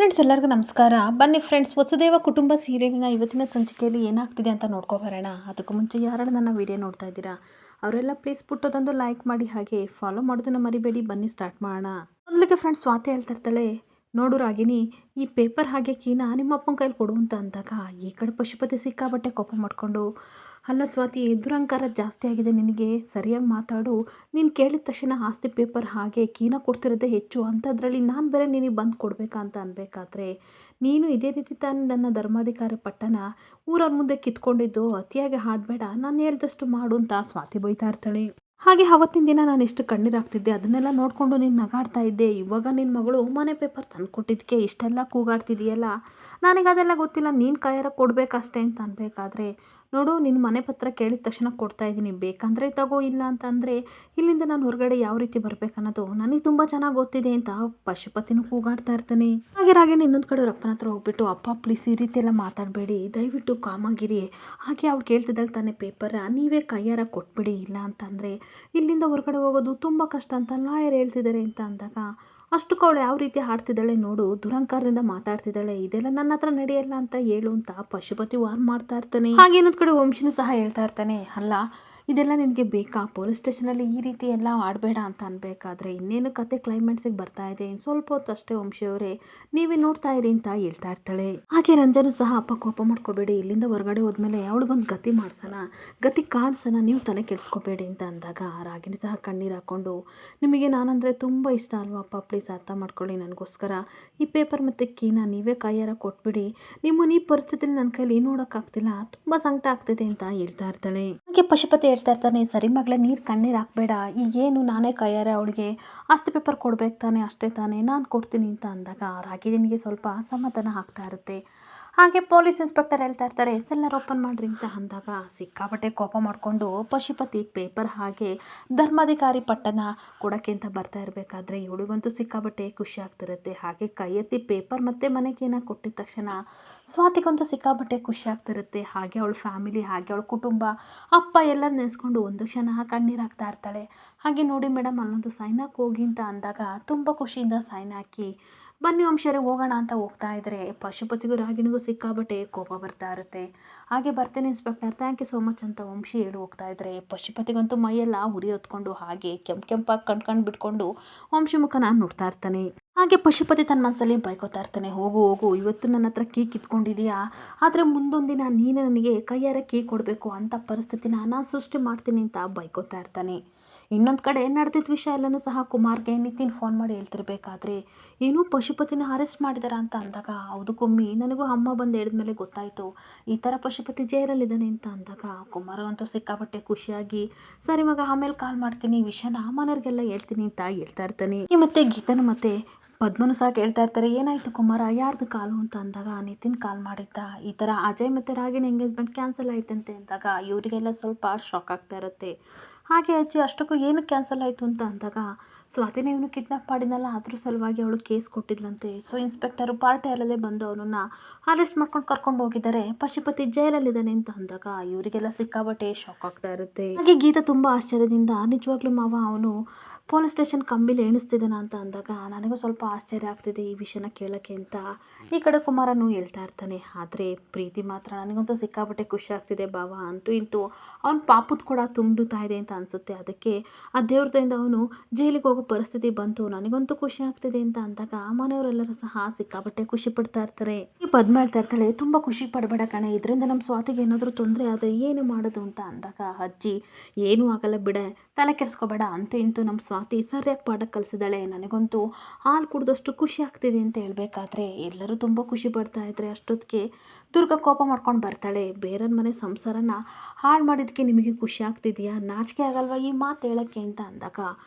Friends, ಎಲ್ಲರಿಗೂ ನಮಸ್ಕಾರ. ಬನ್ನಿ ಫ್ರೆಂಡ್ಸ್, ವಸುದೇವ ಕುಟುಂಬ ಸೀರಿಯಲಿನ ಇವತ್ತಿನ ಸಂಚಿಕೆಯಲ್ಲಿ ಏನಾಗ್ತಿದೆ ಅಂತ ನೋಡ್ಕೊಬರೋಣ. ಅದಕ್ಕೂ ಮುಂಚೆ ಯಾರೆಲ್ಲ ನನ್ನ ವಿಡಿಯೋ ನೋಡ್ತಾ ಇದ್ದೀರಾ ಅವರೆಲ್ಲ ಪ್ಲೀಸ್ ಪುಟ್ಟದೊಂದು ಲೈಕ್ ಮಾಡಿ, ಹಾಗೆ ಫಾಲೋ ಮಾಡೋದನ್ನ ಮರಿಬೇಡಿ. ಬನ್ನಿ ಸ್ಟಾರ್ಟ್ ಮಾಡೋಣ. ಮೊದಲಿಗೆ ಫ್ರೆಂಡ್ಸ್, ಸ್ವಾತಿ ಹೇಳ್ತಾ ಇರ್ತಾಳೆ, ನೋಡು ರಾಗಿಣಿ, ಈ ಪೇಪರ್ ಹಾಗೆ ಕೀನಾ ನಿಮ್ಮ ಅಪ್ಪನ ಕೈಲಿ ಕೊಡು ಅಂತ ಅಂದಾಗ ಈ ಕಡೆ ಪಶುಪತಿ ಸಿಕ್ಕಾಬಟ್ಟೆ ಕೋಪ ಮಾಡಿಕೊಂಡು, ಅಲ್ಲ ಸ್ವಾತಿ, ದುರಂಕಾರ ಜಾಸ್ತಿ ಆಗಿದೆ ನಿನಗೆ, ಸರಿಯಾಗಿ ಮಾತಾಡು. ನೀನು ಕೇಳಿದ ತಕ್ಷಣ ಆಸ್ತಿ ಪೇಪರ್ ಹಾಗೆ ಕೀನ ಕೊಡ್ತಿರೋದೇ ಹೆಚ್ಚು, ಅಂಥದ್ರಲ್ಲಿ ನಾನು ಬೇರೆ ನಿನಗೆ ಬಂದು ಕೊಡಬೇಕಾ ಅಂತ ಅನ್ಬೇಕಾದ್ರೆ ನೀನು ಇದೇ ರೀತಿ ತಾನು ನನ್ನ ಧರ್ಮಾಧಿಕಾರಿ ಪಟ್ಟನ ಊರ ಮುಂದೆ ಕಿತ್ಕೊಂಡಿದ್ದು, ಅತಿಯಾಗಿ ಹಾಡಬೇಡ, ನಾನು ಹೇಳ್ದಷ್ಟು ಮಾಡು ಅಂತ ಸ್ವಾತಿ ಬೈತಾ ಇರ್ತಾಳೆ. ಹಾಗೆ ಅವತ್ತಿನ ದಿನ ನಾನು ಎಷ್ಟು ಕಣ್ಣೀರಾಗ್ತಿದ್ದೆ ಅದನ್ನೆಲ್ಲ ನೋಡಿಕೊಂಡು ನೀನು ನಗಾಡ್ತಾ ಇದ್ದೆ. ಇವಾಗ ನಿನ್ನ ಮಗಳು ಮನೆ ಪೇಪರ್ ತಂದು ಕೊಟ್ಟಿದ್ದಕ್ಕೆ ಇಷ್ಟೆಲ್ಲ ಕೂಗಾಡ್ತಿದೆಯಲ್ಲ, ನನಗೆ ಅದೆಲ್ಲ ಗೊತ್ತಿಲ್ಲ, ನೀನು ಕೈಯಾರ ಕೊಡಬೇಕಷ್ಟೇ ಅಂತ ಅನ್ಬೇಕಾದ್ರೆ, ನೋಡು, ನಿನ್ನ ಮನೆ ಪತ್ರ ಕೇಳಿದ ತಕ್ಷಣ ಕೊಡ್ತಾ ಇದ್ದೀನಿ, ಬೇಕಂದರೆ ತಗೋ, ಇಲ್ಲ ಅಂತಂದರೆ ಇಲ್ಲಿಂದ ನಾನು ಹೊರಗಡೆ ಯಾವ ರೀತಿ ಬರಬೇಕನ್ನೋದು ನನಗೆ ತುಂಬ ಚೆನ್ನಾಗಿ ಗೊತ್ತಿದೆ ಅಂತ ಪಶುಪತಿನೂ ಕೂಗಾಡ್ತಾ ಇರ್ತಾನೆ. ಹಾಗೆ ರಾಗಿಣಿ ಇನ್ನೊಂದು ಕಡೆ ಅವ್ರ ಅಪ್ಪನ ಹತ್ರ ಹೋಗ್ಬಿಟ್ಟು, ಅಪ್ಪ ಪ್ಲೀಸ್ ಈ ರೀತಿ ಎಲ್ಲ ಮಾತಾಡಬೇಡಿ, ದಯವಿಟ್ಟು ಕಾಮಾಗಿರಿ. ಹಾಗೆ ಅವಳು ಕೇಳ್ತಿದ್ದಾಳೆ ತಾನೇ ಪೇಪರ್, ನೀವೇ ಕೈಯಾರ ಕೊಟ್ಬಿಡಿ, ಇಲ್ಲ ಅಂತಂದರೆ ಇಲ್ಲಿಂದ ಹೊರಗಡೆ ಹೋಗೋದು ತುಂಬ ಕಷ್ಟ ಅಂತ ಲಾಯರ್ ಹೇಳ್ತಿದ್ದಾರೆ ಅಂತ ಅಂದಾಗ, ಅಷ್ಟಕ್ಕೆ ಅವಳು ಯಾವ ರೀತಿ ಹಾಡ್ತಿದ್ದಾಳೆ ನೋಡು, ದುರಂಕಾರದಿಂದ ಮಾತಾಡ್ತಿದ್ದಾಳೆ, ಇದೆಲ್ಲ ನನ್ನ ಹತ್ರ ನಡೆಯಲ್ಲ ಅಂತ ಹೇಳು ಅಂತ ಪಶುಪತಿ ವಾರ್ನ್ ಮಾಡ್ತಾ ಇರ್ತಾನೆ. ಹಾಗೆ ಇನ್ನೊಂದು ಕಡೆ ವಂಶಿನೂ ಸಹ ಹೇಳ್ತಾ ಇರ್ತಾನೆ, ಅಲ್ಲ ಇದೆಲ್ಲ ನಿನಗೆ ಬೇಕಾ, ಪೊಲೀಸ್ ಸ್ಟೇಷನಲ್ಲಿ ಈ ರೀತಿ ಎಲ್ಲ ಆಡಬೇಡ ಅಂತ ಅನ್ಬೇಕಾದ್ರೆ ಇನ್ನೇನು ಕತೆ ಕ್ಲೈಮ್ಯಾಕ್ಸಿಗೆ ಬರ್ತಾ ಇದೆ, ಇನ್ನು ಸ್ವಲ್ಪ ಹೊತ್ತು ಅಷ್ಟೇ ವಂಶಿಯವರೇ, ನೀವೇ ನೋಡ್ತಾ ಇರಿ ಅಂತ ಹೇಳ್ತಾ ಇರ್ತಾಳೆ. ಹಾಗೆ ರಂಜನು ಸಹ, ಅಪ್ಪ ಕೋಪ ಮಾಡ್ಕೋಬೇಡಿ, ಇಲ್ಲಿಂದ ಹೊರಗಡೆ ಹೋದ್ಮೇಲೆ ಅವಳಿಗೊಂದು ಗತಿ ಮಾಡ್ಸೋಣ, ಗತಿ ಕಾಣಿಸೋಣ, ನೀವು ತಲೆ ಕೆಡಿಸ್ಕೋಬೇಡಿ ಅಂತ ಅಂದಾಗ ರಾಗಿಣಿ ಸಹ ಕಣ್ಣೀರು ಹಾಕ್ಕೊಂಡು, ನಿಮಗೆ ನಾನಂದರೆ ತುಂಬ ಇಷ್ಟ ಅಲ್ವಾ ಅಪ್ಪ, ಪ್ಲೀಸ್ ಅರ್ಥ ಮಾಡ್ಕೊಳ್ಳಿ, ನನಗೋಸ್ಕರ ಈ ಪೇಪರ್ ಮತ್ತು ಕೀನ ನೀವೇ ಕೈಯಾರ ಕೊಟ್ಬಿಡಿ, ನಿಮ್ಮ ಈ ಪರಿಸ್ಥಿತಿಲಿ ನನ್ನ ಕೈಲಿ ಏನು ನೋಡೋಕ್ಕಾಗ್ತಿಲ್ಲ, ತುಂಬ ಸಂಕಟ ಆಗ್ತಿದೆ ಅಂತ ಹೇಳ್ತಾ ಇರ್ತಾಳೆ. ಹಾಗೆ ಪಶುಪತಿ ಹೇಳ್ತಾ ಇರ್ತಾನೆ, ಸರಿ ಮಗಳೇ, ನೀರು ಕಣ್ಣೀರು ಹಾಕಬೇಡ, ಈಗೇನು ನಾನೇ ಕೈಯಾರ ಅವಳಿಗೆ ಆಸ್ತಿ ಪೇಪರ್ ಕೊಡ್ಬೇಕು ತಾನೆ, ಅಷ್ಟೇ ತಾನೇ, ನಾನು ಕೊಡ್ತೀನಿ ಅಂತ ಅಂದಾಗ ರಾಗಿಣಿಗೆ ಸ್ವಲ್ಪ ಸಮಾಧಾನ ಆಗ್ತಾ ಇರುತ್ತೆ. ಹಾಗೆ ಪೊಲೀಸ್ ಇನ್ಸ್ಪೆಕ್ಟರ್ ಹೇಳ್ತಾ ಇರ್ತಾರೆ, ಎಲ್ಲರೂ ಓಪನ್ ಮಾಡಿರಿ ಅಂತ ಅಂದಾಗ ಸಿಕ್ಕಾಪಟ್ಟೆ ಕೋಪ ಮಾಡಿಕೊಂಡು ಪಶುಪತಿ ಪೇಪರ್ ಹಾಗೆ ಧರ್ಮಾಧಿಕಾರಿ ಪಟ್ಟನ ಕೊಡೋಕ್ಕೆ ಅಂತ ಬರ್ತಾ ಇರಬೇಕಾದ್ರೆ ಇವಳಿಗಂತೂ ಸಿಕ್ಕಾಪಟ್ಟೆ ಖುಷಿ ಆಗ್ತಿರುತ್ತೆ. ಹಾಗೆ ಕೈ ಎತ್ತಿ ಪೇಪರ್ ಮತ್ತು ಮನೆಗೇನ ಕೊಟ್ಟಿದ ತಕ್ಷಣ ಸ್ವಾತಿಗಂತೂ ಸಿಕ್ಕಾಪಟ್ಟೆ ಖುಷಿ ಆಗ್ತಿರುತ್ತೆ. ಹಾಗೆ ಅವಳ ಫ್ಯಾಮಿಲಿ, ಹಾಗೆ ಅವಳ ಕುಟುಂಬ, ಅಪ್ಪ ಎಲ್ಲ ನೆನೆಸ್ಕೊಂಡು ಒಂದು ಕ್ಷಣ ಕಣ್ಣೀರು ಹಾಕ್ತಾ ಇರ್ತಾಳೆ. ಹಾಗೆ ನೋಡಿ ಮೇಡಮ್, ಅಲ್ಲೊಂದು ಸೈನ್ ಹಾಕಿ ಹೋಗಿ ಅಂತ ಅಂದಾಗ ತುಂಬ ಖುಷಿಯಿಂದ ಸೈನ್ ಹಾಕಿ, ಬನ್ನಿ ವಂಶರೇ ಹೋಗೋಣ ಅಂತ ಹೋಗ್ತಾ ಇದ್ದರೆ ಪಶುಪತಿಗೂ ರಾಗಿಣಿಗೂ ಸಿಕ್ಕಾಬಟ್ಟೆ ಕೋಪ ಬರ್ತಾ ಇರುತ್ತೆ. ಹಾಗೆ ಬರ್ತೇನೆ inspector, thank you so much ಅಂತ ವಂಶಿ ಹೇಳಿ ಹೋಗ್ತಾ ಇದ್ದರೆ ಪಶುಪತಿಗಂತೂ ಮೈಯೆಲ್ಲ ಉರಿ ಹೊತ್ಕೊಂಡು ಹಾಗೆ ಕೆಂಪಾಗಿ ಕಣ್ಕಂಡು ಬಿಟ್ಕೊಂಡು ವಂಶಿ ಮುಖನ ನೋಡ್ತಾ ಇರ್ತಾನೆ. ಹಾಗೆ ಪಶುಪತಿ ತನ್ನ ಮನಸ್ಸಲ್ಲಿ ಬೈಕೋತಾ ಇರ್ತಾನೆ, ಹೋಗು ಹೋಗು, ಇವತ್ತು ನನ್ನ ಹತ್ರ ಕೀ ಕಿತ್ಕೊಂಡಿದೀಯಾ, ಆದರೆ ಮುಂದೊಂದಿನ ನೀನೇ ನನಗೆ ಕೈಯಾರ ಕೀ ಕೊಡಬೇಕು ಅಂತ ಪರಿಸ್ಥಿತಿನ ನಾನು ಸೃಷ್ಟಿ ಮಾಡ್ತೀನಿ ಅಂತ ಬೈಕೋತಾ ಇರ್ತಾನೆ. ಇನ್ನೊಂದು ಕಡೆ ನಡೆದಿದ್ದ ವಿಷಯ ಎಲ್ಲನೂ ಸಹ ಕುಮಾರ್ಗೆ ನಿತಿನ್ ಫೋನ್ ಮಾಡಿ ಹೇಳ್ತಿರ್ಬೇಕಾದ್ರೆ, ಏನೂ ಪಶುಪತಿನ ಅರೆಸ್ಟ್ ಮಾಡಿದಾರ ಅಂತ ಅಂದಾಗ, ಹೌದು ಕುಮ್ಮಿ, ನನಗೂ ಅಮ್ಮ ಬಂದು ಹೇಳಿದ್ಮೇಲೆ ಗೊತ್ತಾಯಿತು ಈ ಥರ ಪಶುಪತಿ ಜೈಲಲ್ಲಿದ್ದಾನೆ ಅಂತ ಅಂದಾಗ ಕುಮಾರ್ ಅಂತೂ ಸಿಕ್ಕಾಪಟ್ಟೆ ಖುಷಿಯಾಗಿ, ಸರಿ ಮಗ, ಆಮೇಲೆ ಕಾಲ್ ಮಾಡ್ತೀನಿ, ಈ ವಿಷಯನ ಮನೆಯವ್ರಿಗೆಲ್ಲ ಹೇಳ್ತೀನಿ ಅಂತ ಹೇಳ್ತಾ ಇರ್ತಾನೆ. ಮತ್ತು ಗೀತನು ಮತ್ತು ಪದ್ಮನು ಸಹ ಕೇಳ್ತಾ ಇರ್ತಾರೆ, ಏನಾಯಿತು ಕುಮಾರ, ಯಾರ್ದು ಕಾಲು ಅಂತ ಅಂದಾಗ ನಿತಿನ್ ಕಾಲ್ ಮಾಡಿದ್ದ, ಈ ಥರ ಅಜಯ್ ಮತ್ತು ರಾಗಿಣಿ ಎಂಗೇಜ್ಮೆಂಟ್ ಕ್ಯಾನ್ಸಲ್ ಆಯ್ತಂತೆ ಅಂದಾಗ ಇವರಿಗೆಲ್ಲ ಸ್ವಲ್ಪ ಶಾಕ್ ಆಗ್ತಾ ಇರುತ್ತೆ. ಹಾಗೆ ಅಜ್ಜಿ, ಅಷ್ಟಕ್ಕೂ ಏನಕ್ಕೆ ಕ್ಯಾನ್ಸಲ್ ಆಯಿತು ಅಂತ ಅಂದಾಗ, ಸ್ವಾತಿನ ಇವನು ಕಿಡ್ನಾಪ್ ಮಾಡಿದ್ನಲ್ಲ, ಅದ್ರ ಸಲುವಾಗಿ ಅವಳು ಕೇಸ್ ಕೊಟ್ಟಿದ್ಲಂತೆ. ಸೊ ಇನ್ಸ್ಪೆಕ್ಟರು ಪಾರ್ಟಿ ಹಾಲಲ್ಲೇ ಬಂದು ಅವನನ್ನು ಅರೆಸ್ಟ್ ಮಾಡ್ಕೊಂಡು ಕರ್ಕೊಂಡು ಹೋಗಿದ್ದಾರೆ, ಪಶುಪತಿ ಜೈಲಲ್ಲಿದ್ದಾನೆ ಅಂತ ಅಂದಾಗ ಇವರಿಗೆಲ್ಲ ಸಿಕ್ಕಾಬಟ್ಟೆ ಶಾಕ್ ಆಗ್ತಾ ಇರುತ್ತೆ. ಹಾಗೆ ಗೀತಾ ತುಂಬ ಆಶ್ಚರ್ಯದಿಂದ, ನಿಜವಾಗ್ಲೂ ಮಾವ ಅವನು ಪೊಲೀಸ್ ಸ್ಟೇಷನ್ ಕಂಬಿಲಿ ಎಣಿಸ್ತಿದ್ದಾನ ಅಂತ ಅಂದಾಗ ನನಗೂ ಸ್ವಲ್ಪ ಆಶ್ಚರ್ಯ ಆಗ್ತಿದೆ ಈ ವಿಷಯನ ಕೇಳೋಕ್ಕೆ ಅಂತ ಈ ಕಡೆ ಕುಮಾರನು ಹೇಳ್ತಾ ಇರ್ತಾನೆ. ಆದರೆ ಪ್ರೀತಿ ಮಾತ್ರ, ನನಗಂತೂ ಸಿಕ್ಕಾಪಟ್ಟೆ ಖುಷಿ ಆಗ್ತಿದೆ ಭಾವ, ಅಂತೂ ಇಂತೂ ಅವನ ಪಾಪದ ಕೂಡ ತುಂಬುತ್ತಾ ಇದೆ ಅಂತ ಅನಿಸುತ್ತೆ, ಅದಕ್ಕೆ ಆ ದೇವ್ರದಿಂದ ಅವನು ಜೈಲಿಗೆ ಹೋಗೋ ಪರಿಸ್ಥಿತಿ ಬಂತು, ನನಗಂತೂ ಖುಷಿ ಆಗ್ತಿದೆ ಅಂತ ಅಂದಾಗ ಮನೆಯವರೆಲ್ಲರೂ ಸಹ ಸಿಕ್ಕಾಪಟ್ಟೆ ಖುಷಿ ಪಡ್ತಾ ಇರ್ತಾರೆ. ಈ ಪದ್ಮ ಹೇಳ್ತಾ ಇರ್ತಾಳೆ, ತುಂಬ ಖುಷಿ ಪಡಬೇಡ ಕಣೆ, ಇದರಿಂದ ನಮ್ಮ ಸ್ವಾತಿಗೆ ಏನಾದರೂ ತೊಂದರೆ ಆದರೆ ಏನು ಮಾಡೋದು ಅಂತ ಅಂದಾಗ ಅಜ್ಜಿ, ಏನೂ ಆಗಲ್ಲ ಬಿಡೆ, ತಲೆ ಕೆಡಿಸ್ಕೋಬೇಡ, ಅಂತೂ ಇಂತೂ ನಮ್ಮ ಸ್ವಾತಿ ಸರಿಯಾಗಿ ಪಾಠ ಕಲಿಸಿದಾಳೆ, ನನಗಂತೂ ಹಾಲು ಕುಡಿದಷ್ಟು ಖುಷಿ ಆಗ್ತಿದೆ ಅಂತ ಹೇಳ್ಬೇಕಾದ್ರೆ ಎಲ್ಲರೂ ತುಂಬ ಖುಷಿ ಪಡ್ತಾ ಇದ್ರೆ ಅಷ್ಟೊತ್ತಿಗೆ ದುರ್ಗ ಕೋಪ ಮಾಡ್ಕೊಂಡು ಬರ್ತಾಳೆ. ಬೇರೆಯವ್ರ ಮನೆ ಸಂಸಾರನ ಹಾಳು ಮಾಡಿದ್ದಕ್ಕೆ ನಿಮಗೆ ಖುಷಿ ಆಗ್ತಿದೆಯಾ, ನಾಚಿಕೆ ಆಗಲ್ವಾ ಈ ಮಾತು ಹೇಳೋಕ್ಕೆ ಅಂತ ಅಂದಾಗ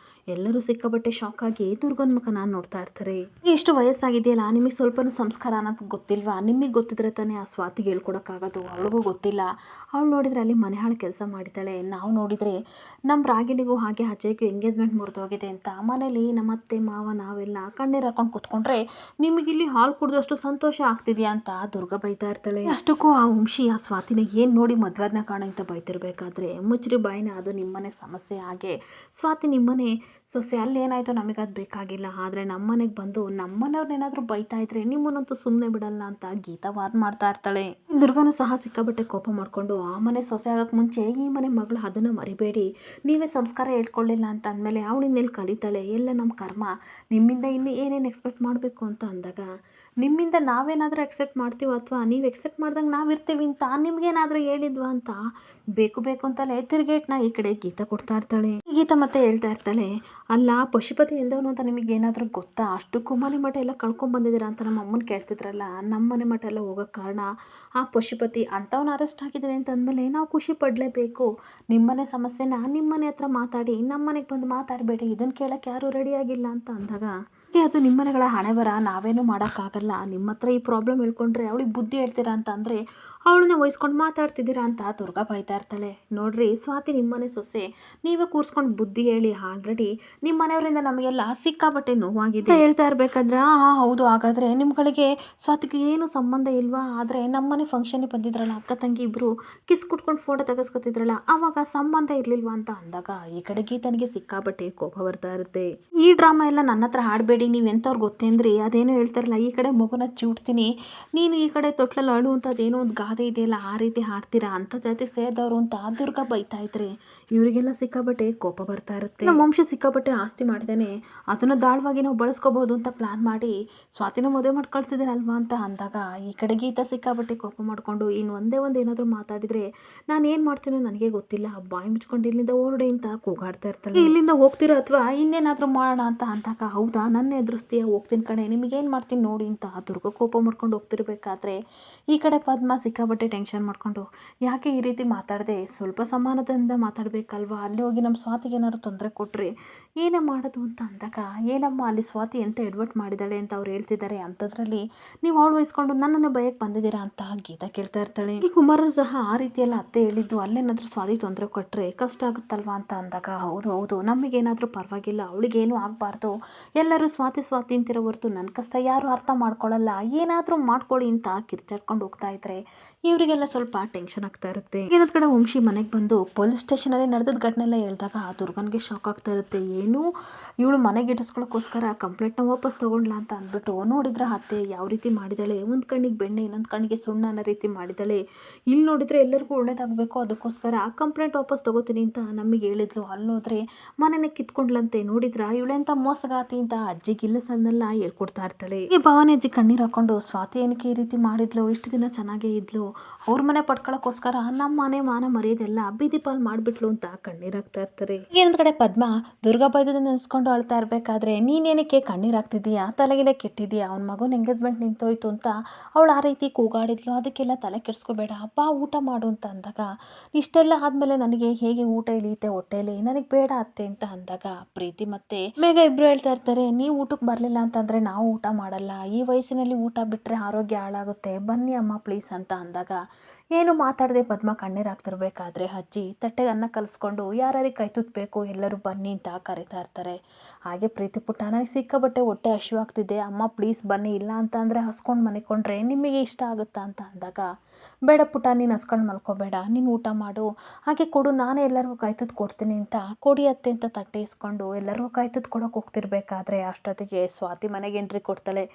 ಎಲ್ಲರೂ ಸಿಕ್ಕಾಪಟ್ಟೆ ಶಾಕ್ ಆಗಿ ದುರ್ಗನ ಮುಖನ ನೋಡ್ತಾ ಇರ್ತಾರೆ. ಎಷ್ಟು ವಯಸ್ಸಾಗಿದೆಯಲ್ಲ, ನಿಮಗೆ ಸ್ವಲ್ಪನೂ ಸಂಸ್ಕಾರ ಅನ್ನೋದು ಗೊತ್ತಿಲ್ವಾ, ನಿಮಗೆ ಗೊತ್ತಿದ್ರೆ ತಾನೇ ಆ ಸ್ವಾತಿಗೆ ಹೇಳ್ಕೊಡೋಕ್ಕಾಗೋದು, ಅವಳಿಗೂ ಗೊತ್ತಿಲ್ಲ, ಅವಳು ನೋಡಿದರೆ ಅಲ್ಲಿ ಮನೆ ಹಾಳು ಕೆಲಸ ಮಾಡಿದ್ದಾಳೆ, ನಾವು ನೋಡಿದರೆ ನಮ್ಮ ರಾಗಿಣಿಗೂ ಹಾಗೆ ಅಜಯ್ಗೂ ಎಂಗೇಜ್ಮೆಂಟ್ ಮುರಿದೋಗಿದೆ ಅಂತ ಮನೇಲಿ ನಮ್ಮ ಅತ್ತೆ ಮಾವ ನಾವೆಲ್ಲ ಕಣ್ಣೀರು ಹಾಕೊಂಡು ಕೂತ್ಕೊಂಡ್ರೆ ನಿಮಗಿಲ್ಲಿ ಹಾಲು ಕುಡಿದಷ್ಟು ಸಂತೋಷ ಆಗ್ತಿದೆಯಾ ಅಂತ ದುರ್ಗ ಬೈತಾ ಇರ್ತಾಳೆ. ಅಷ್ಟಕ್ಕೂ ಆ ವಂಶಿ ಆ ಸ್ವಾತಿನ ಏನು ನೋಡಿ ಮದ್ವೆದನ್ನ ಕಾಣ ಅಂತ ಬೈತಿರ್ಬೇಕಾದ್ರೆ, ಮುಚ್ಚ್ರಿ ಬಾಯಿನ, ಅದು ನಿಮ್ಮನೆ ಸಮಸ್ಯೆ, ಹಾಗೆ ಸ್ವಾತಿ ನಿಮ್ಮನೆ ಸೊಸೆ ಅಲ್ಲಿ ಏನಾಯಿತು ನಮಗದು ಬೇಕಾಗಿಲ್ಲ, ಆದರೆ ನಮ್ಮ ಮನೆಗೆ ಬಂದು ನಮ್ಮನೆಯವ್ರನ್ನೇನಾದರೂ ಬೈತಾ ಇದ್ರೆ ನಿಮ್ಮನ್ನಂತೂ ಸುಮ್ಮನೆ ಬಿಡಲ್ಲ ಅಂತ ಗೀತಾ ವಾರ್ನ್ ಮಾಡ್ತಾ ಇರ್ತಾಳೆ. ದುರ್ಗನು ಸಹ ಸಿಕ್ಕಾಬಟ್ಟೆ ಕೋಪ ಮಾಡಿಕೊಂಡು ಆ ಮನೆ ಸೊಸೆ ಆಗೋಕ್ಕೆ ಮುಂಚೆ ಈ ಮನೆ ಮಗಳು ಅದನ್ನು ಮರಿಬೇಡಿ, ನೀವೇ ಸಂಸ್ಕಾರ ಹೇಳ್ಕೊಳ್ಳಿಲ್ಲ ಅಂತ ಅಂದಮೇಲೆ ಅವಳಿನ್ನೆಲ್ಲಿ ಕಲಿತಾಳೆ, ಎಲ್ಲ ನಮ್ಮ ಕರ್ಮ, ನಿಮ್ಮಿಂದ ಇನ್ನು ಏನೇನು ಎಕ್ಸ್ಪೆಕ್ಟ್ ಮಾಡಬೇಕು ಅಂತ ಅಂದಾಗ ನಿಮ್ಮಿಂದ ನಾವೇನಾದರೂ ಎಕ್ಸೆಪ್ಟ್ ಮಾಡ್ತೀವೋ ಅಥವಾ ನೀವು ಎಕ್ಸೆಪ್ಟ್ ಮಾಡ್ದಂಗೆ ನಾವು ಇರ್ತೀವಿ ಅಂತ ನಿಮ್ಗೇನಾದರೂ ಹೇಳಿದ್ವಾ ಅಂತ ಬೇಕು ಬೇಕು ಅಂತಲೇ ತಿರುಗೇಟ್ನ ಈ ಕಡೆ ಗೀತಾ ಕೊಡ್ತಾ ಇರ್ತಾಳೆ. ಗೀತಾ ಮತ್ತೆ ಹೇಳ್ತಾ ಇರ್ತಾಳೆ, ಅಲ್ಲ ಪಶುಪತಿ ಎಂದವನು ಅಂತ ನಿಮಗೆ ಏನಾದರೂ ಗೊತ್ತಾ, ಅಷ್ಟು ಕುಮಾರಿ ಮಠ ಎಲ್ಲ ಕಳ್ಕೊಂಡ್ಬಂದಿದ್ದೀರಾ ಅಂತ ನಮ್ಮ ಅಮ್ಮನ ಕೇಳ್ತಿದ್ರಲ್ಲ, ನಮ್ಮ ಮನೆ ಮಠ ಎಲ್ಲ ಹೋಗೋಕ್ಕೆ ಕಾರಣ ಆ ಪಶುಪತಿ ಅಂಥವ್ನು ಅರೆಸ್ಟ್ ಆಗಿದ್ದಾನೆ ಅಂತ ಅಂದಮೇಲೆ ನಾವು ಖುಷಿ ಪಡಲೇಬೇಕು. ನಿಮ್ಮನೆ ಸಮಸ್ಯೆನ ನಿಮ್ಮನೆ ಹತ್ರ ಮಾತಾಡಿ ನಮ್ಮ ಮನೆಗೆ ಬಂದು ಮಾತಾಡಬೇಡಿ, ಇದನ್ನು ಕೇಳೋಕ್ಕೆ ಯಾರೂ ರೆಡಿಯಾಗಿಲ್ಲ ಅಂತ ಅಂದಾಗ ಅದು ನಿಮ್ಮನೆಗಳ ಹಣೆ ಬರ, ನಾವೇನು ಮಾಡೋಕ್ಕಾಗಲ್ಲ, ನಿಮ್ಮ ಹತ್ರ ಈ ಪ್ರಾಬ್ಲಮ್ ಹೇಳ್ಕೊಂಡ್ರೆ ಅವಳಿಗೆ ಬುದ್ಧಿ ಹೇಳ್ತೀರಾ ಅಂತ ಅಂದರೆ ಅವಳನ್ನ ವಹಿಸ್ಕೊಂಡು ಮಾತಾಡ್ತಿದ್ದೀರಾ ಅಂತ ದುರ್ಗಾ ಬೈತಾ ಇರ್ತಾಳೆ. ನೋಡ್ರಿ ಸ್ವಾತಿ ನಿಮ್ಮನೆ ಸೊಸೆ, ನೀವೇ ಕೂರಿಸ್ಕೊಂಡು ಬುದ್ಧಿ ಹೇಳಿ, ಆಲ್ರೆಡಿ ನಿಮ್ಮ ಮನೆಯವರಿಂದ ನಮಗೆಲ್ಲ ಸಿಕ್ಕಾಬಟ್ಟೆ ನೋವಾಗಿದೆ ಹೇಳ್ತಾ ಇರಬೇಕಾದ್ರೆ ಹೌದು, ಹಾಗಾದರೆ ನಿಮ್ಗಳಿಗೆ ಸ್ವಾತಿಗೆ ಏನು ಸಂಬಂಧ ಇಲ್ವಾ, ಆದರೆ ನಮ್ಮನೆ ಫಂಕ್ಷನಿಗೆ ಬಂದಿದ್ರಲ್ಲ ಅಕ್ಕ ತಂಗಿ ಇಬ್ಬರು ಕಿಸ್ ಕುಟ್ಕೊಂಡು ಫೋಟೋ ತೆಗೆಸ್ಕೊತಿದ್ರಲ್ಲ ಆವಾಗ ಸಂಬಂಧ ಇರಲಿಲ್ವಾ ಅಂತ ಅಂದಾಗ ಈ ಕಡೆ ಗೀತನಿಗೆ ಸಿಕ್ಕಾಬಟ್ಟೆ ಕೋಪ ಬರ್ತಾ ಇರುತ್ತೆ. ಈ ಡ್ರಾಮಾ ಎಲ್ಲ ನನ್ನ ಹತ್ರ ಆಡಬೇಡಿ, ನೀವು ಎಂಥವ್ರು ಗೊತ್ತೇಂದ್ರಿ, ಅದೇನೋ ಹೇಳ್ತಾರಲ್ಲ ಈ ಕಡೆ ಮಗುನ ಚಿಡ್ತೀನಿ, ನೀನು ಈ ಕಡೆ ತೊಟ್ಲಲ್ಲಿ ಅಳು ಅಂತ ಅದೇನೋ ಒಂದು ಗಾದೆ ಇದೆಯಲ್ಲ ಆ ರೀತಿ ಹಾಡ್ತೀರಾ ಅಂತ ಜಾತಿ ಸೇರಿದವರು ಅಂತ ದುರ್ಗಾ ಬೈತಾ ಇದ್ರೆ ಇವರಿಗೆಲ್ಲ ಸಿಕ್ಕಾಬಟ್ಟೆ ಕೋಪ ಬರ್ತಾ ಇರುತ್ತೆ. ನಮ್ಮ ವಂಶ ಸಿಕ್ಕಾಬಟ್ಟೆ ಆಸ್ತಿ ಮಾಡಿದ್ದೇನೆ, ಅದನ್ನು ದಾಳವಾಗಿ ನಾವು ಬಳಸ್ಕೋಬಹುದು ಅಂತ ಪ್ಲಾನ್ ಮಾಡಿ ಸ್ವಾತಿನ ಮದುವೆ ಮಾಡಿ ಕಳ್ಸಿದ್ದೀರಲ್ವಾ ಅಂತ ಅಂದಾಗ ಈ ಕಡೆ ಗೀತಾ ಸಿಕ್ಕಾಬಟ್ಟೆ ಕೋಪ ಮಾಡಿಕೊಂಡು ಇನ್ನು ಒಂದೇ ಒಂದು ಏನಾದರೂ ಮಾತಾಡಿದರೆ ನಾನು ಏನು ಮಾಡ್ತೀನೋ ನನಗೆ ಗೊತ್ತಿಲ್ಲ, ಬಾಯಿ ಮುಚ್ಕೊಂಡು ಇಲ್ಲಿಂದ ಓರಡೆ ಅಂತ ಕೂಗಾಡ್ತಾ ಇರ್ತಾಳೆ. ಇಲ್ಲಿಂದ ಹೋಗ್ತೀರೋ ಅಥವಾ ಇನ್ನೇನಾದರೂ ಮಾಡೋಣ ಅಂತ ಅಂದಾಗ ಹೌದಾ ನನ್ನ ಎದುರಿಸ್ತೀಯ, ಹೋಗ್ತೀನಿ ಕಣೆ, ನಿಮಗೇನು ಮಾಡ್ತೀನಿ ನೋಡಿ ಅಂತ ದುರ್ಗ ಕೋಪ ಮಾಡ್ಕೊಂಡು ಹೋಗ್ತಿರ್ಬೇಕಾದ್ರೆ ಈ ಕಡೆ ಪದ್ಮ ಸಿಕ್ಕಾಬಟ್ಟೆ ಟೆನ್ಷನ್ ಮಾಡಿಕೊಂಡು ಯಾಕೆ ಈ ರೀತಿ ಮಾತಾಡದೆ, ಸ್ವಲ್ಪ ಸಮಾನದಿಂದ ಮಾತಾಡಬೇಕಲ್ವಾ, ಅಲ್ಲಿ ಹೋಗಿ ನಮ್ಮ ಸ್ವಾತಿಗೆ ಏನಾದ್ರು ತೊಂದರೆ ಕೊಟ್ಟರೆ ಏನೇ ಮಾಡೋದು ಅಂತ ಅಂದಾಗ ಏನಮ್ಮ ಅಲ್ಲಿ ಸ್ವಾತಿ ಎಂತ ಎಡ್ವರ್ಟ್ ಮಾಡಿದ್ದಾಳೆ ಅಂತ ಅವ್ರು ಹೇಳ್ತಿದ್ದಾರೆ, ಅಂಥದ್ರಲ್ಲಿ ನೀವು ಅವಳು ವಹಿಸ್ಕೊಂಡು ನನ್ನನ್ನು ಭಯಕ್ಕೆ ಬಂದಿದ್ದೀರಾ ಅಂತ ಗೀತಾ ಕೇಳ್ತಾ ಇರ್ತಾಳೆ. ಈ ಕುಮಾರರು ಸಹ ಆ ರೀತಿಯೆಲ್ಲ ಅತ್ತೆ ಹೇಳಿದ್ದು ಅಲ್ಲೇನಾದರೂ ಸ್ವಾತಿ ತೊಂದರೆ ಕೊಟ್ಟರೆ ಕಷ್ಟ ಆಗುತ್ತಲ್ವಾ ಅಂತ ಅಂದಾಗ ಹೌದು ಹೌದು ನಮಗೇನಾದರೂ ಪರವಾಗಿಲ್ಲ, ಅವಳಿಗೇನೂ ಆಗಬಾರ್ದು, ಎಲ್ಲರೂ ಸ್ವಾತಿ ಸ್ವಾತಿ ಅಂತಿರೋ ಹೊರತು ನನ್ನ ಕಷ್ಟ ಯಾರೂ ಅರ್ಥ ಮಾಡ್ಕೊಳ್ಳಲ್ಲ, ಏನಾದರೂ ಮಾಡ್ಕೊಳ್ಳಿ ಅಂತ ಕಿರ್ಚಾಡ್ಕೊಂಡು ಹೋಗ್ತಾ ಇದ್ರೆ ಇವರಿಗೆಲ್ಲ ಸ್ವಲ್ಪ ಟೆನ್ಷನ್ ಆಗ್ತಾ ಇರುತ್ತೆ. ಇನ್ನೊಂದು ಕಡೆ ವಂಶಿ ಮನೆಗೆ ಬಂದು ಪೊಲೀಸ್ ಸ್ಟೇಷನಲ್ಲಿ ನಡೆದ ಘಟನೆ ಎಲ್ಲ ಹೇಳಿದಾಗ ದುರ್ಗನ್ಗೆ ಶಾಕ್ ಆಗ್ತಾ ಇರುತ್ತೆ. ಏನು ಇವಳು ಮನೆಗೆ ಇಡಿಸ್ಕೊಳ್ಳೋಕ್ಕೋಸ್ಕರ ಕಂಪ್ಲೇಂಟ್ನ ವಾಪಸ್ ತೊಗೊಂಡ್ಲಾ ಅಂತ ಅಂದ್ಬಿಟ್ಟು ನೋಡಿದ್ರೆ ಅತ್ತೆ ಯಾವ ರೀತಿ ಮಾಡಿದಾಳೆ, ಒಂದು ಕಣ್ಣಿಗೆ ಬೆಣ್ಣೆ ಇನ್ನೊಂದು ಕಣ್ಣಿಗೆ ಸುಣ್ಣ ಅನ್ನೋ ರೀತಿ ಮಾಡಿದಾಳೆ, ಇಲ್ಲಿ ನೋಡಿದರೆ ಎಲ್ಲರಿಗೂ ಒಳ್ಳೇದಾಗಬೇಕು ಅದಕ್ಕೋಸ್ಕರ ಕಂಪ್ಲೇಂಟ್ ವಾಪಸ್ ತೊಗೋತೀನಿ ಅಂತ ನಮಗೆ ಹೇಳಿದ್ಲು, ಅಲ್ಲೋದ್ರೆ ಮನೆನೇ ಕಿತ್ಕೊಂಡ್ಲಂತೆ, ನೋಡಿದ್ರ ಇವಳೆಂತ ಮೋಸಗಾತಿ ಅಂತ ಅಜ್ಜಿ ಗಿಲ್ಲಸನ್ನೆಲ್ಲ ಹೇಳ್ಕೊಡ್ತಾ ಇರ್ತಾಳೆ. ಈ ಭವಾನಿ ಅಜ್ಜಿ ಕಣ್ಣೀರು ಹಾಕೊಂಡು ಸ್ವಾತಿ ಏನಕ್ಕೆ ಈ ರೀತಿ ಮಾಡಿದ್ಲು, ಇಷ್ಟು ದಿನ ಚೆನ್ನಾಗೇ ಇದ್ಲು, ಅವ್ರ ಮನೆ ಪಡ್ಕೊಳ್ಳೋಕ್ಕೋಸ್ಕರ ನಮ್ಮ ಮನೆ ಮಾನ ಮರ್ಯಾದೆಲ್ಲ ಬೀದಿ ಪಾಲ್ ಮಾಡಿಬಿಟ್ಲು ಅಂತ ಕಣ್ಣೀರಾಗ್ತಾ ಇರ್ತಾರೆ. ಇನ್ನೊಂದು ಕಡೆ ಪದ್ಮ ದುರ್ಗಾ ಬೈದನ್ನ ನೆನೆಸ್ಕೊಂಡು ಅಳ್ತಾ ಇರಬೇಕಾದ್ರೆ ನೀನೇನಕ್ಕೆ ಕಣ್ಣೀರಾಗ್ತಿದೀಯಾ, ತಲೆಗೆಲೆ ಕೆಟ್ಟಿದೀಯಾ, ಅವ್ನ ಮಗನ ಎಂಗೇಜ್ಮೆಂಟ್ ನಿಂತೋಯ್ತು ಅಂತ ಅವಳು ಆ ರೀತಿ ಕೂಗಾಡಿದ್ಲು, ಅದಕ್ಕೆಲ್ಲ ತಲೆ ಕೆಡಿಸ್ಕೋಬೇಡ, ಬಾ ಊಟ ಮಾಡು ಅಂತ ಅಂದಾಗ ಇಷ್ಟೆಲ್ಲ ಆದಮೇಲೆ ನನಗೆ ಹೇಗೆ ಊಟ ಇಳಿಯುತ್ತೆ ಹೊಟ್ಟೆಯಲ್ಲಿ, ನನಗೆ ಬೇಡ ಅತ್ತೆ ಅಂತ ಅಂದಾಗ ಪ್ರೀತಿ ಮತ್ತೆ ಮೇಘ ಇಬ್ಬರು ಹೇಳ್ತಾ ಇರ್ತಾರೆ, ನೀವು ಊಟಕ್ಕೆ ಬರಲಿಲ್ಲ ಅಂತಂದರೆ ನಾವು ಊಟ ಮಾಡಲ್ಲ, ಈ ವಯಸ್ಸಿನಲ್ಲಿ ಊಟ ಬಿಟ್ಟರೆ ಆರೋಗ್ಯ ಹಾಳಾಗುತ್ತೆ, ಬನ್ನಿ ಅಮ್ಮ ಪ್ಲೀಸ್ ಅಂತ ಅಂದಾಗ ಏನು ಮಾತಾಡದೆ ಪದ್ಮ ಕಣ್ಣೀರಾಗ್ತಿರ್ಬೇಕಾದ್ರೆ ಅಜ್ಜಿ ತಟ್ಟೆಗೆ ಅನ್ನ ಕಲಿಸ್ಕೊಂಡು ಯಾರ್ಯಾರಿಗೆ ಕೈ ತುತ್ತಬೇಕು ಎಲ್ಲರೂ ಬನ್ನಿ ಅಂತ ಕರಿತಾ ಇರ್ತಾರೆ. ಹಾಗೆ ಪ್ರೀತಿ ಪುಟ್ಟ ನನಗೆ ಸಿಕ್ಕಾಬಟ್ಟೆ ಹೊಟ್ಟೆ ಹಸಿವಾಗ್ತಿದೆ ಅಮ್ಮ ಪ್ಲೀಸ್ ಬನ್ನಿ, ಇಲ್ಲ ಅಂತ ಅಂದರೆ ಹಸ್ಕೊಂಡು ಮನಿಕೊಂಡ್ರೆ ನಿಮಗೆ ಇಷ್ಟ ಆಗುತ್ತಾ ಅಂತ ಅಂದಾಗ ಬೇಡ ಪುಟ್ಟ ನೀನು ಹಸ್ಕೊಂಡು ಮಲ್ಕೋಬೇಡ, ನೀನು ಊಟ ಮಾಡು, ಹಾಗೆ ಕೊಡು ನಾನೇ ಎಲ್ಲರಿಗೂ ಕೈ ತುತ್ತು ಕೊಡ್ತೀನಿ ಅಂತ ಕೊಡಿ ಅತ್ತೆ ಅಂತ ತಟ್ಟೆ ಇಸ್ಕೊಂಡು ಎಲ್ಲರಿಗೂ ಕೈ ತುತ್ತು ಕೊಡೋಕೆ ಹೋಗ್ತಿರ್ಬೇಕಾದ್ರೆ ಅಷ್ಟೊತ್ತಿಗೆ ಸ್ವಾತಿ ಮನೆಗೆ ಎಂಟ್ರಿ ಕೊಡ್ತಾಳೆ.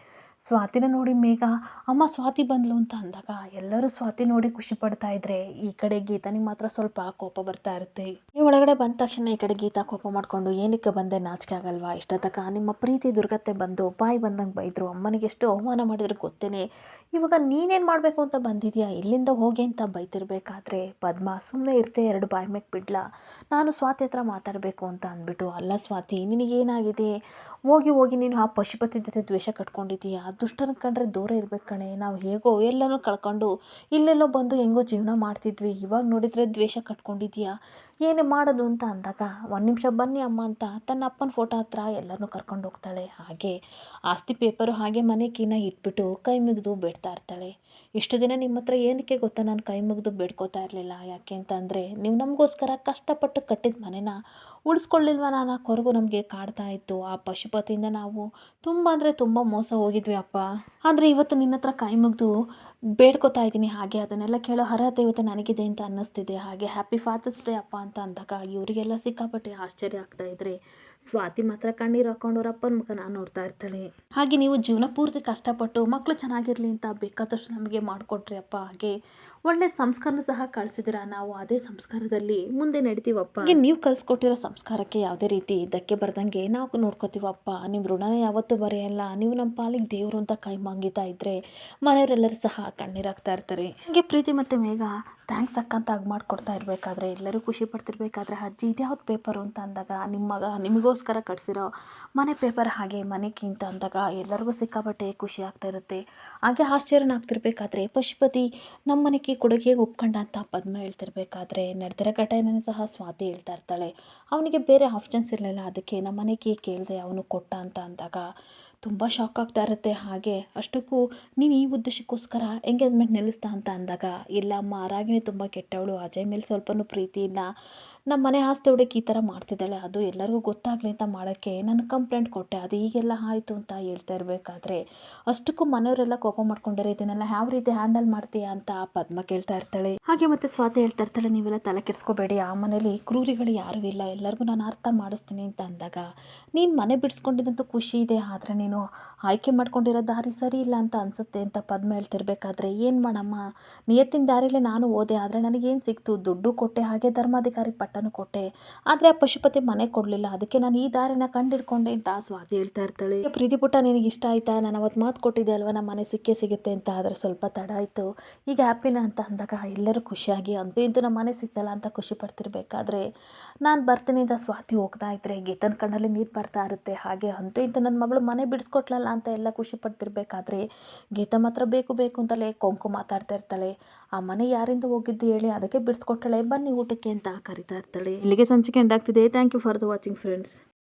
ಸ್ವಾತಿನ ನೋಡಿ ಮೇಘ ಅಮ್ಮ ಸ್ವಾತಿ ಬಂದ್ಲು ಅಂತ ಅಂದಾಗ ಎಲ್ಲರೂ ಸ್ವಾತಿ ನೋಡಿ ಖುಷಿ ಪಡ್ತಾ ಇದ್ರೆ ಈ ಕಡೆ ಗೀತಾನಿಗೆ ಮಾತ್ರ ಸ್ವಲ್ಪ ಕೋಪ ಬರ್ತಾ ಇರುತ್ತೆ. ಈ ಒಳಗಡೆ ಬಂದ ತಕ್ಷಣ ಈ ಕಡೆ ಗೀತಾ ಕೋಪ ಮಾಡ್ಕೊಂಡು ಏನಕ್ಕೆ ಬಂದೆ, ನಾಚಿಕೆ ಆಗಲ್ವಾ, ಇಷ್ಟೊತ್ತಕ ನಿಮ್ಮ ಪ್ರೀತಿ ದುರ್ಗತ್ತೆ ಬಂದು ಬಾಯಿ ಬಂದಂಗೆ ಬೈದರು, ಅಮ್ಮನಿಗೆ ಎಷ್ಟು ಅವಮಾನ ಮಾಡಿದ್ರು ಗೊತ್ತೇನೆ, ಇವಾಗ ನೀನೇನು ಮಾಡಬೇಕು ಅಂತ ಬಂದಿದ್ಯಾ, ಇಲ್ಲಿಂದ ಹೋಗಿ ಅಂತ ಬೈತಿರ್ಬೇಕಾದ್ರೆ ಪದ್ಮ ಸುಮ್ಮನೆ ಇರ್ತೆ ಎರಡು ಬಾಯಿ ಮೇಲೆ ಬಿಡ್ಲಾ, ನಾನು ಸ್ವಾತಿ ಹತ್ರ ಮಾತಾಡಬೇಕು ಅಂತ ಅಂದ್ಬಿಟ್ಟು ಅಲ್ಲ ಸ್ವಾತಿ ನಿನಗೇನಾಗಿದೆ, ಹೋಗಿ ಹೋಗಿ ನೀನು ಆ ಪಶುಪತಿ ಜೊತೆ ದ್ವೇಷ ಕಟ್ಕೊಂಡಿದ್ದೀಯಾ, ದುಷ್ಟರನ್ನ ಕಂಡ್ರೆ ದೂರ ಇರ್ಬೇಕು ಕಣೆ, ನಾವು ಹೇಗೋ ಎಲ್ಲನೂ ಕಳ್ಕೊಂಡು ಇಲ್ಲೆಲ್ಲೋ ಬಂದು ಹೆಂಗೋ ಜೀವನ ಮಾಡ್ತಿದ್ವಿ, ಇವಾಗ ನೋಡಿದರೆ ದ್ವೇಷ ಕಟ್ಕೊಂಡಿದ್ದೀಯಾ, ಏನೇ ಮಾಡೋದು ಅಂತ ಅಂದಾಗ ಒಂದು ನಿಮಿಷ ಬನ್ನಿ ಅಮ್ಮ ಅಂತ ತನ್ನ ಅಪ್ಪನ ಫೋಟೋ ಹತ್ರ ಎಲ್ಲರನ್ನೂ ಕರ್ಕೊಂಡು ಹೋಗ್ತಾಳೆ. ಹಾಗೆ ಆಸ್ತಿ ಪೇಪರು ಹಾಗೆ ಮನೆ ಕೀನ ಇಟ್ಬಿಟ್ಟು ಕೈ ಮುಗಿದು ಬೇಡ್ತಾ ಇರ್ತಾಳೆ. ಇಷ್ಟು ದಿನ ನಿಮ್ಮ ಹತ್ರ ಏನಕ್ಕೆ ಗೊತ್ತಾ ನಾನು ಕೈ ಮುಗಿದು ಬೇಡ್ಕೋತಾ ಇರಲಿಲ್ಲ, ಯಾಕೆ ಅಂತ ಅಂದರೆ ನೀವು ನಮಗೋಸ್ಕರ ಕಷ್ಟಪಟ್ಟು ಕಟ್ಟಿದ ಮನೆನ ಉಳಿಸ್ಕೊಳ್ಳಿಲ್ವ ನಾನು ಆ ಕೊರಗು ನಮಗೆ ಕಾಡ್ತಾ ಇತ್ತು. ಆ ಪಶುಪತಿಯಿಂದ ನಾವು ತುಂಬ ಅಂದರೆ ತುಂಬ ಮೋಸ ಹೋಗಿದ್ವಿ ಅಪ್ಪ. ಆದರೆ ಇವತ್ತು ನಿನ್ನ ಹತ್ರ ಕೈ ಮುಗಿದು ಬೇಡ್ಕೊತಾ ಇದ್ದೀನಿ, ಹಾಗೆ ಅದನ್ನೆಲ್ಲ ಕೇಳೋ ಅರ್ಹತೆ ಇವತ್ತು ನನಗಿದೆ ಅಂತ ಅನ್ನಿಸ್ತಿದೆ. ಹಾಗೆ ಹ್ಯಾಪಿ ಫಾದರ್ಸ್ ಡೇ ಅಪ್ಪ ಅಂತ ಅಂದಾಗ ಇವರಿಗೆಲ್ಲ ಸಿಕ್ಕಾಪಟ್ಟೆ ಆಶ್ಚರ್ಯ ಆಗ್ತಾ ಇದ್ರೆ ಸ್ವಾತಿ ಮಾತ್ರ ಕಣ್ಣೀರು ಹಾಕೊಂಡು ಅವ್ರ ಅಪ್ಪನ ಮುಖನ ನೋಡ್ತಾ ಇರ್ತಾಳೆ. ಹಾಗೆ ನೀವು ಜೀವನ ಪೂರ್ತಿ ಕಷ್ಟಪಟ್ಟು ಮಕ್ಕಳು ಚೆನ್ನಾಗಿರಲಿ ಅಂತ ಬೇಕಾದಷ್ಟು ನಮಗೆ ಮಾಡಿಕೊಟ್ರಿ ಅಪ್ಪ. ಹಾಗೆ ಒಳ್ಳೆ ಸಂಸ್ಕಾರನೂ ಸಹ ಕಳಿಸಿದಿರ, ನಾವು ಅದೇ ಸಂಸ್ಕಾರದಲ್ಲಿ ಮುಂದೆ ನಡಿತೀವಪ್ಪ. ಹಾಗೆ ನೀವು ಕಲಿಸ್ಕೊಟ್ಟಿರೋ ಸಂಸ್ಕಾರಕ್ಕೆ ಯಾವುದೇ ರೀತಿ ಧಕ್ಕೆ ಬರ್ದಂಗೆ ನಾವು ನೋಡ್ಕೋತೀವಪ್ಪ. ನಿಮ್ಮ ಋಣನ ಯಾವತ್ತೂ ಬರೆಯಲ್ಲ. ನೀವು ನಮ್ಮ ಪಾಲಿಗೆ ದೇವರು ಅಂತ ಕೈ ಮಂಗಿತಾ ಇದ್ದರೆ ಮನೆಯವರೆಲ್ಲರೂ ಸಹ ಕಣ್ಣೀರಾಗ್ತಾ ಇರ್ತಾರೆ. ಹಾಗೆ ಪ್ರೀತಿ ಮತ್ತು ಮೇಘ ಥ್ಯಾಂಕ್ಸ್ ಅಕ್ಕ ಅಂತ ಆಗ ಮಾಡಿಕೊಡ್ತಾ ಇರಬೇಕಾದ್ರೆ ಎಲ್ಲರೂ ಖುಷಿ ಪಡ್ತಿರ್ಬೇಕಾದ್ರೆ ಅಜ್ಜಿ ಇದ್ಯಾವ್ದು ಪೇಪರು ಅಂತ ಅಂದಾಗ ನಿಮ್ಮ ಮಗ ನಿಮಗೋಸ್ಕರ ಕಟ್ಸಿರೋ ಮನೆ ಪೇಪರ್ ಹಾಗೆ ಮನೆಗೆ ಅಂತ ಅಂದಾಗ ಎಲ್ಲರಿಗೂ ಸಿಕ್ಕಾಪಟ್ಟೆ ಖುಷಿ ಆಗ್ತಾ ಇರುತ್ತೆ. ಹಾಗೆ ಆಶ್ಚರ್ಯನಾಗ್ತಿರ್ಬೇಕಾದ್ರೆ ಪಶುಪತಿ ನಮ್ಮ ಮನೆಗೆ ಕೊಡುಗೆ ಒಪ್ಕೊಂಡ ಅಂತ ಪದ್ಮ ಹೇಳ್ತಿರ್ಬೇಕಾದ್ರೆ ನಡೆದಿರೋ ಘಟನೆಯನ್ನು ಸಹ ಸ್ವಾತಿ ಹೇಳ್ತಾ ಇರ್ತಾಳೆ. ಅವನಿಗೆ ಬೇರೆ ಆಪ್ಷನ್ಸ್ ಇರಲಿಲ್ಲ, ಅದಕ್ಕೆ ನಮ್ಮ ಮನೆಗೆ ಕೇಳಿದೆ ಅವನು ಕೊಟ್ಟ ಅಂತ ಅಂದಾಗ ತುಂಬ ಶಾಕ್ ಆಗ್ತಾ ಇರುತ್ತೆ. ಹಾಗೆ ಅಷ್ಟಕ್ಕೂ ನೀನು ಈ ಉದ್ದೇಶಕ್ಕೋಸ್ಕರ ಎಂಗೇಜ್ಮೆಂಟ್ ನಿಲ್ಲಿಸ್ತಾ ಅಂತ ಅಂದಾಗ ಇಲ್ಲ ಅಮ್ಮ, ರಾಗಿಣಿ ತುಂಬ ಕೆಟ್ಟವಳು, ಅಜಯ್ ಮೇಲೆ ಸ್ವಲ್ಪನೂ ಪ್ರೀತಿ ಇಲ್ಲ, ನಮ್ಮ ಮನೆ ಆಸ್ತಿ ಹುಡುಕಿ ಈ ಥರ ಮಾಡ್ತಿದ್ದಾಳೆ, ಅದು ಎಲ್ಲರಿಗೂ ಗೊತ್ತಾಗಲಿ ಅಂತ ಮಾಡೋಕ್ಕೆ ನಾನು ಕಂಪ್ಲೇಂಟ್ ಕೊಟ್ಟೆ, ಅದು ಈಗೆಲ್ಲ ಆಯಿತು ಅಂತ ಹೇಳ್ತಾ ಇರಬೇಕಾದ್ರೆ ಅಷ್ಟಕ್ಕೂ ಮನೆಯವರೆಲ್ಲ ಕೋಪ ಮಾಡ್ಕೊಂಡರೆ ಇದನ್ನೆಲ್ಲ ಯಾವ ರೀತಿ ಹ್ಯಾಂಡಲ್ ಮಾಡ್ತೀಯಾ ಅಂತ ಪದ್ಮ ಕೇಳ್ತಾ ಇರ್ತಾಳೆ. ಹಾಗೆ ಮತ್ತೆ ಸ್ವಾತಿ ಹೇಳ್ತಾ ಇರ್ತಾಳೆ, ನೀವೆಲ್ಲ ತಲೆ ಕೆಡಿಸ್ಕೋಬೇಡಿ, ಆ ಮನೇಲಿ ಕ್ರೂರಿಗಳು ಯಾರೂ ಇಲ್ಲ, ಎಲ್ಲರಿಗೂ ನಾನು ಅರ್ಥ ಮಾಡಿಸ್ತೀನಿ ಅಂತ ಅಂದಾಗ ನೀನು ಮನೆ ಬಿಡಿಸ್ಕೊಂಡಿದ್ದಂತೂ ಖುಷಿ ಇದೆ, ಆದರೆ ನೀನು ಆಯ್ಕೆ ಮಾಡ್ಕೊಂಡಿರೋ ದಾರಿ ಸರಿ ಇಲ್ಲ ಅಂತ ಅನಿಸುತ್ತೆ ಅಂತ ಪದ್ಮ ಹೇಳ್ತಿರ್ಬೇಕಾದ್ರೆ ಏನು ಮಾಡಮ್ಮ, ನಿಯತ್ತಿನ ದಾರಿಲೇ ನಾನು ಹೋದೆ, ಆದರೆ ನನಗೇನು ಸಿಕ್ತು, ದುಡ್ಡು ಕೊಟ್ಟೆ, ಹಾಗೆ ಧರ್ಮಾಧಿಕಾರಿ ಪಟ್ಟನೂ ಕೊಟ್ಟೆ, ಆದರೆ ಆ ಪಶುಪತಿ ಮನೆ ಕೊಡಲಿಲ್ಲ, ಅದಕ್ಕೆ ನಾನು ಈ ದಾರಿನ ಕಂಡಿಡ್ಕೊಂಡೆ ಅಂತ ಸ್ವಾತಿ ಹೇಳ್ತಾ ಇರ್ತಾಳೆ. ಪ್ರೀತಿ ಪುಟ್ಟ ನಿನಗೆ ಇಷ್ಟ ಆಯಿತಾ, ನಾನು ಅವತ್ತು ಮಾತು ಕೊಟ್ಟಿದ್ದೆ ಅಲ್ವಾ ನಮ್ಮ ಮನೆ ಸಿಕ್ಕೇ ಸಿಗುತ್ತೆ ಅಂತ, ಆದರೆ ಸ್ವಲ್ಪ ತಡ ಆಯಿತು, ಈಗ ಹ್ಯಾಪಿನ ಅಂತ ಅಂದಾಗ ಎಲ್ಲರೂ ಖುಷಿಯಾಗಿ ಅಂತೂ ಇಂತೂ ನಮ್ಮ ಮನೆ ಸಿಕ್ತಲ್ಲ ಅಂತ ಖುಷಿ ಪಡ್ತಿರ್ಬೇಕಾದ್ರೆ ನಾನು ಬರ್ತೀನಿ ಅಂತ ಸ್ವಾತಿ ಹೋಗ್ತಾ ಇದ್ರೆ ಗೀತನ ಕಣ್ಣಲ್ಲಿ ನೀರು ಬರ್ತಾ ಇರುತ್ತೆ. ಹಾಗೆ ಅಂತೂ ಇಂತೂ ನನ್ನ ಮಗಳು ಮನೆ ಬಿಡಿಸ್ಕೊಟ್ಲಲ್ಲ ಅಂತ ಎಲ್ಲ ಖುಷಿ ಪಡ್ತಿರ್ಬೇಕಾದ್ರೆ ಗೀತಾ ಮಾತ್ರ ಬೇಕು ಬೇಕು ಅಂತಲೇ ಕೊಂಕು ಮಾತಾಡ್ತಾ ಇರ್ತಾಳೆ. ಆ ಮನೆ ಯಾರಿಂದ ಹೋಗಿದ್ದು ಹೇಳಿ, ಅದಕ್ಕೆ ಬಿಡಿಸ್ಕೊಟ್ಟಾಳೆ, ಬನ್ನಿ ಊಟಕ್ಕೆ ಅಂತ ಕರಿತಾ ಇರ್ತಾಳೆ. ಇಲ್ಲಿಗೆ ಸಂಚಿಕೆ ಎಂಡ್ ಆಗ್ತಿದೆ. Thank you for the watching friends.